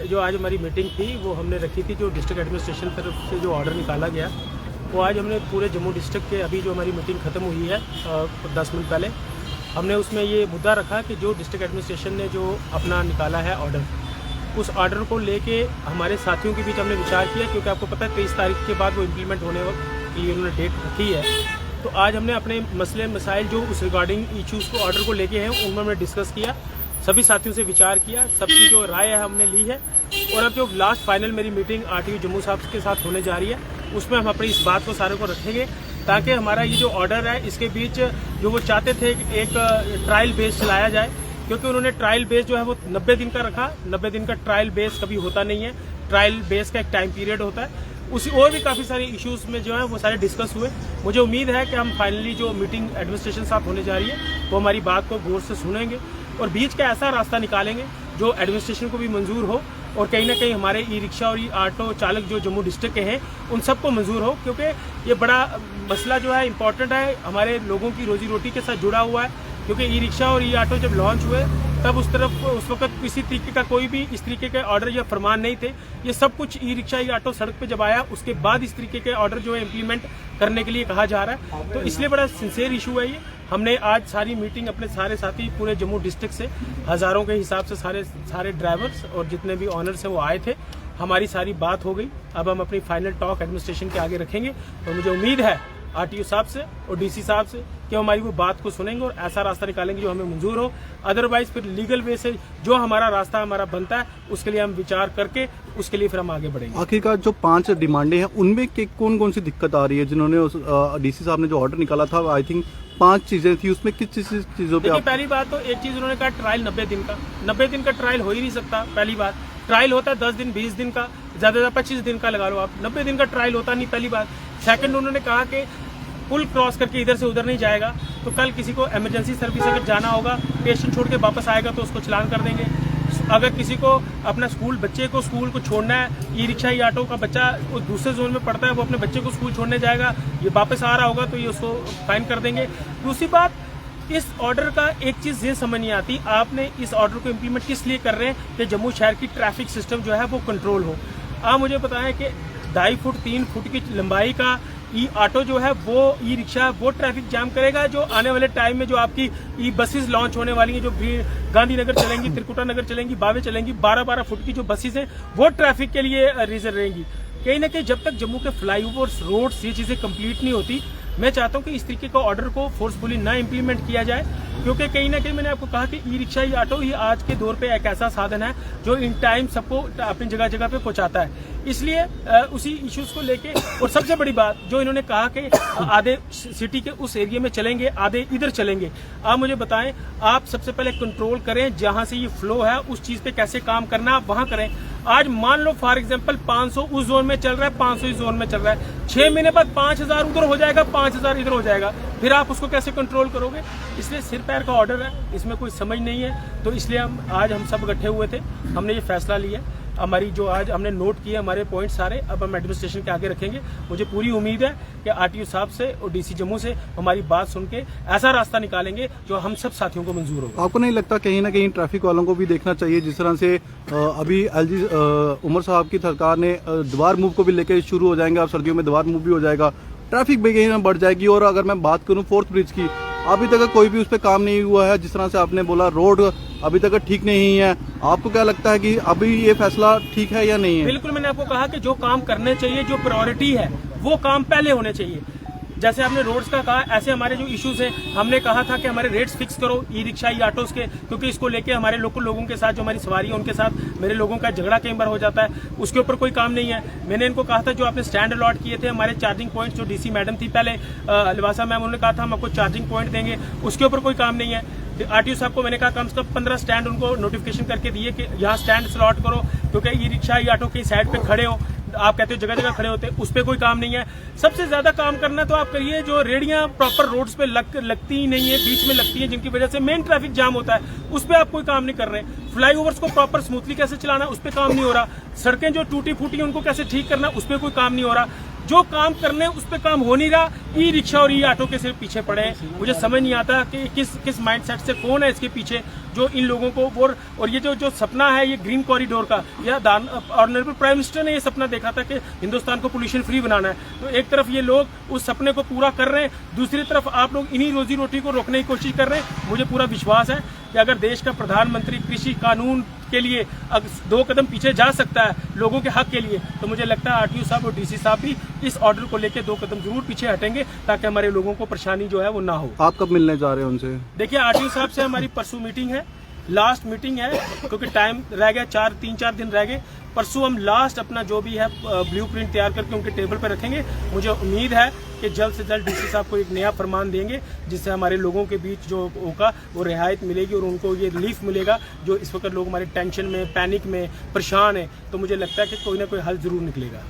जो आज हमारी मीटिंग थी वो हमने रखी थी, जो डिस्ट्रिक्ट एडमिनिस्ट्रेशन तरफ से जो ऑर्डर निकाला गया वो आज हमने पूरे जम्मू डिस्ट्रिक्ट के, अभी जो हमारी मीटिंग ख़त्म हुई है 10 मिनट पहले, हमने उसमें ये मुद्दा रखा कि जो डिस्ट्रिक्ट एडमिनिस्ट्रेशन ने जो अपना निकाला है ऑर्डर, उस ऑर्डर को लेके हमारे साथियों के बीच हमने विचार किया, क्योंकि आपको पता है 23 तारीख के बाद वो इम्प्लीमेंट होने के लिए उन्होंने डेट रखी है। तो आज हमने अपने मसले मसाइल जो उस रिगार्डिंग इश्यूज़ को ऑर्डर को लेके हैं उनमें हमने डिस्कस किया, सभी साथियों से विचार किया, सबकी जो राय है हमने ली है। और अब जो लास्ट फाइनल मेरी मीटिंग आरटीओ जम्मू साहब के साथ होने जा रही है, उसमें हम अपनी इस बात को सारे को रखेंगे, ताकि हमारा ये जो ऑर्डर है इसके बीच जो वो चाहते थे एक ट्रायल बेस चलाया जाए, क्योंकि उन्होंने ट्रायल बेस जो है वो 90 दिन का रखा। 90 दिन का ट्रायल बेस कभी होता नहीं है, ट्रायल बेस का एक टाइम पीरियड होता है। उसी और भी काफ़ी सारे इश्यूज़ में जो है वो सारे डिस्कस हुए। मुझे उम्मीद है कि हम फाइनली जो मीटिंग एडमिनिस्ट्रेशन साथ होने जा रही है वो हमारी बात को गौर से सुनेंगे और बीच का ऐसा रास्ता निकालेंगे जो एडमिनिस्ट्रेशन को भी मंजूर हो और कहीं ना कहीं हमारे ई रिक्शा और ई ऑटो चालक जो जम्मू डिस्ट्रिक्ट के हैं उन सबको मंजूर हो, क्योंकि ये बड़ा मसला जो है इम्पॉर्टेंट है, हमारे लोगों की रोजी रोटी के साथ जुड़ा हुआ है। क्योंकि ई रिक्शा और ई ऑटो जब लॉन्च हुए तब उस वक्त किसी तरीके का कोई भी इस तरीके के ऑर्डर या फरमान नहीं थे। ये सब कुछ ई रिक्शा ई ऑटो सड़क पे जब आया उसके बाद इस तरीके के ऑर्डर जो है इम्प्लीमेंट करने के लिए कहा जा रहा है, तो इसलिए बड़ा सिंसियर इशू है ये। हमने आज सारी मीटिंग अपने सारे साथी पूरे जम्मू डिस्ट्रिक्ट से हज़ारों के हिसाब से सारे ड्राइवर्स और जितने भी ऑनर्स हैं वो आए थे, हमारी सारी बात हो गई। अब हम अपनी फाइनल टॉक एडमिनिस्ट्रेशन के आगे रखेंगे और मुझे उम्मीद है आरटीओ साहब से और डीसी साहब से कि हमारी वो बात को सुनेंगे और ऐसा रास्ता निकालेंगे जो हमें मंजूर हो। अदरवाइज फिर लीगल वे से जो हमारा रास्ता हमारा बनता है उसके लिए हम विचार करके उसके लिए फिर हम आगे बढ़ेंगे। आखिरकार जो 5 डिमांडें हैं उनमें कौन कौन सी दिक्कत आ रही है? जिन्होंने डीसी साहब ने जो ऑर्डर निकाला था, आई थिंक 5 चीजें थी, उसमें किस चीजों पे? पहली बात तो एक चीज उन्होंने कहा ट्रायल 90 दिन का। 90 दिन का ट्रायल हो ही नहीं सकता। पहली बात, ट्रायल होता है 10 दिन 20 दिन का, ज्यादा 25 दिन का लगा लो आप, 90 दिन का ट्रायल होता नहीं, पहली बात। सेकंड, उन्होंने कहा कि पुल क्रॉस करके इधर से उधर नहीं जाएगा, तो कल किसी को इमरजेंसी सर्विस अगर जाना होगा, पेशेंट छोड़ के वापस आएगा तो उसको चलान कर देंगे। अगर किसी को अपना बच्चे को स्कूल को छोड़ना है, ई रिक्शा ई ऑटो का बच्चा वो दूसरे जोन में पढ़ता है, वो अपने बच्चे को स्कूल छोड़ने जाएगा, ये वापस आ रहा होगा तो ये उसको फाइन कर देंगे। दूसरी बात, इस ऑर्डर का एक चीज ये समझ नहीं आती, आपने इस ऑर्डर को इम्प्लीमेंट किस लिए कर रहे हैं कि जम्मू शहर की ट्रैफिक सिस्टम जो है वो कंट्रोल हो। आप मुझे बताएं कि 2.5 फुट 3 फुट की लंबाई का ई ऑटो जो है वो ई रिक्शा वो ट्रैफिक जाम करेगा, जो आने वाले टाइम में जो आपकी ई बसेस लॉन्च होने वाली हैं, जो गांधीनगर चलेंगी, त्रिकुटा नगर चलेंगी, बावे चलेंगी, 12-12 फुट की जो बसेस हैं वो ट्रैफिक के लिए रिजर्व रहेंगी। कहीं ना कहीं जब तक जम्मू के फ्लाईओवर्स, रोड्स, ये चीजें कंप्लीट नहीं होती, मैं चाहता हूं कि इस तरीके का ऑर्डर को फोर्सफुली ना इम्प्लीमेंट किया जाए, क्योंकि कहीं ना कहीं मैंने आपको कहा कि ई रिक्शा ई ऑटो ही आज के दौर पे एक ऐसा साधन है जो इन टाइम सबको अपनी जगह जगह पे पहुंचाता है। इसलिए उसी इश्यूज को लेके, और सबसे बड़ी बात जो इन्होंने कहा कि आधे सिटी के उस एरिया में चलेंगे, आधे इधर चलेंगे। आप मुझे बताएं, आप सबसे पहले कंट्रोल करें जहां से ये फ्लो है, उस चीज पे कैसे काम करना है आप वहां करें। आज मान लो फॉर एग्जांपल 500 उस जोन में चल रहा है, 500 इस जोन में चल रहा है, 6 महीने बाद 5000 उधर हो जाएगा, 5000 इधर हो जाएगा, फिर आप उसको कैसे कंट्रोल करोगे? इसलिए सिर पैर का ऑर्डर है, इसमें कोई समझ नहीं है। तो इसलिए हम सब इकट्ठे हुए थे, हमने ये फैसला लिया। हमारी जो आज हमने नोट किए हमारे पॉइंट सारे, अब हम एडमिनिस्ट्रेशन के आगे रखेंगे। मुझे पूरी उम्मीद है कि आरटीओ साहब से और डीसी जम्मू से हमारी बात सुन के ऐसा रास्ता निकालेंगे जो हम सब साथियों को मंजूर हो। आपको नहीं लगता कहीं ना कहीं ट्रैफिक वालों को भी देखना चाहिए, जिस तरह से अभी एलजी उमर साहब की सरकार ने दीवार मूव को भी लेकर शुरू हो जाएंगे, अब सर्दियों में दीवार मूव भी हो जाएगा, ट्रैफिक भी कहीं ना बढ़ जाएगी। और अगर मैं बात करूं 4th ब्रिज की, अभी तक कोई भी उस पर काम नहीं हुआ है, जिस तरह से आपने बोला रोड अभी तक ठीक नहीं है। आपको क्या लगता है कि अभी ये फैसला ठीक है या नहीं है? बिल्कुल, मैंने आपको कहा कि जो काम करने चाहिए, जो प्रायोरिटी है वो काम पहले होने चाहिए। जैसे आपने रोड्स का कहा, ऐसे हमारे जो इश्यूज हैं, हमने कहा था कि हमारे रेट्स फिक्स करो ई रिक्शा ई ऑटोस के, क्योंकि इसको लेके हमारे लोकल लोगों के साथ जो हमारी सवारी है उनके साथ मेरे लोगों का झगड़ा कई बार हो जाता है, उसके ऊपर कोई काम नहीं है। मैंने इनको कहा था जो आपने स्टैंड अलॉट किए थे, हमारे चार्जिंग पॉइंट जो डीसी मैडम थी पहले लिबासा मैम, उन्होंने कहा था हम आपको चार्जिंग पॉइंट देंगे, उसके ऊपर कोई काम नहीं है। आरटीओ साहब को मैंने कहा कम से कम 15 स्टैंड उनको नोटिफिकेशन करके दिए कि यहाँ स्टैंड स्लॉट करो, क्योंकि ई रिक्शा ई ऑटो की साइड पे खड़े हो, आप कहते हो जगह जगह खड़े होते हैं, उस पर कोई काम नहीं है। सबसे ज्यादा काम करना तो आप करिए जो रेडियां प्रॉपर रोड्स पे लगती ही नहीं है, बीच में लगती है, जिनकी वजह से मेन ट्रैफिक जाम होता है, उस पर आप कोई काम नहीं कर रहे। फ्लाईओवर्स को प्रॉपर स्मूथली कैसे चलाना, उस पर काम नहीं हो रहा। सड़कें जो टूटी फूटी उनको कैसे ठीक करना, उस पर कोई काम नहीं हो रहा। जो काम करने उस पे काम हो नहीं रहा, ई रिक्शा और ई ऑटो के सिर्फ पीछे पड़े हैं। मुझे समझ नहीं आता कि किस माइंडसेट से कौन है इसके पीछे जो इन लोगों को और ये जो सपना है ये ग्रीन कॉरिडोर का, या ऑनरेबल प्राइम मिनिस्टर ने ये सपना देखा था कि हिंदुस्तान को पोल्यूशन फ्री बनाना है। तो एक तरफ ये लोग उस सपने को पूरा कर रहे हैं, दूसरी तरफ आप लोग इन्हीं रोजी रोटी को रोकने की कोशिश कर रहे हैं। मुझे पूरा विश्वास है कि अगर देश का प्रधानमंत्री कृषि कानून के लिए अगर 2 कदम पीछे जा सकता है लोगों के हक के लिए, तो मुझे लगता है आरटीओ साहब और डीसी साहब भी इस ऑर्डर को लेकर 2 कदम जरूर पीछे हटेंगे, ताकि हमारे लोगों को परेशानी जो है वो ना हो। आप कब मिलने जा रहे हैं उनसे? देखिए, आरटीओ साहब से हमारी परसों मीटिंग है, लास्ट मीटिंग है, क्योंकि टाइम रह गया 3-4 दिन रह गए। परसों हम लास्ट अपना जो भी है ब्लूप्रिंट तैयार करके उनके टेबल पर रखेंगे। मुझे उम्मीद है कि जल्द से जल्द डीसी साहब को एक नया फरमान देंगे, जिससे हमारे लोगों के बीच जो होगा वो रियायत मिलेगी और उनको ये रिलीफ मिलेगा। जो इस वक्त लोग हमारे टेंशन में, पैनिक में, परेशान है, तो मुझे लगता है कि कोई ना कोई हल जरूर निकलेगा।